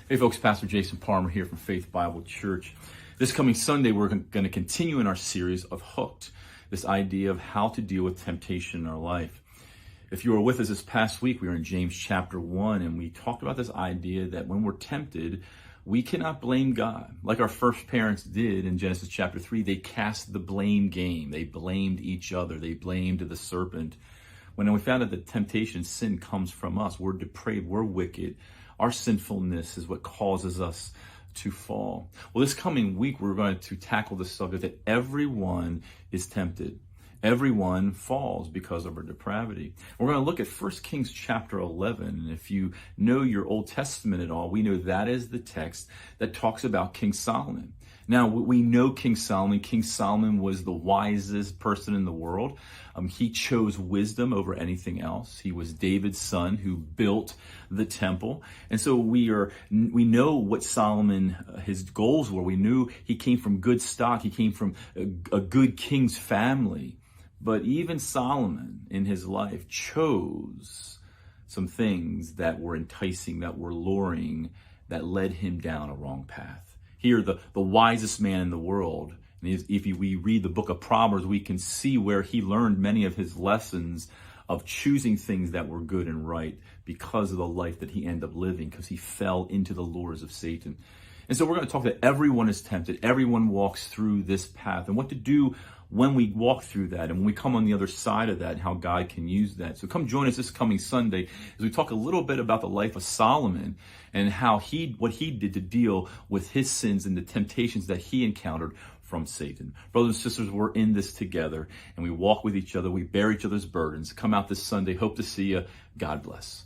Hey folks, Pastor Jason Palmer here from Faith Bible Church. This coming Sunday, we're going to continue in our series of Hooked, this idea of how to deal with temptation in our life. If you were with us this past week, we were in James chapter 1, and we talked about this idea that when we're tempted, we cannot blame God. Like our first parents did in Genesis chapter 3, they cast the blame game. They blamed each other. They blamed the serpent. When we found out that temptation, sin comes from us, we're depraved, we're wicked. Our sinfulness is what causes us to fall. Well, this coming week, we're going to tackle the subject that everyone is tempted. Everyone falls because of our depravity. We're going to look at 1 Kings chapter 11. And if you know your Old Testament at all, we know that is the text that talks about King Solomon. Now, we know King Solomon. King Solomon was the wisest person in the world. He chose wisdom over anything else. He was David's son who built the temple. And so we know what Solomon, his goals were. We knew he came from good stock. He came from a good king's family. But even Solomon in his life chose some things that were enticing, that were luring, that led him down a wrong path. Here, the wisest man in the world, and if we read the book of Proverbs, we can see where he learned many of his lessons of choosing things that were good and right because of the life that he ended up living, because he fell into the lures of Satan. And so we're going to talk that everyone is tempted. Everyone walks through this path, and what to do when we walk through that and when we come on the other side of that, and how God can use that. So come join us this coming Sunday as we talk a little bit about the life of Solomon and what he did to deal with his sins and the temptations that he encountered from Satan. Brothers and sisters, we're in this together, and we walk with each other. We bear each other's burdens. Come out this Sunday. Hope to see you. God bless.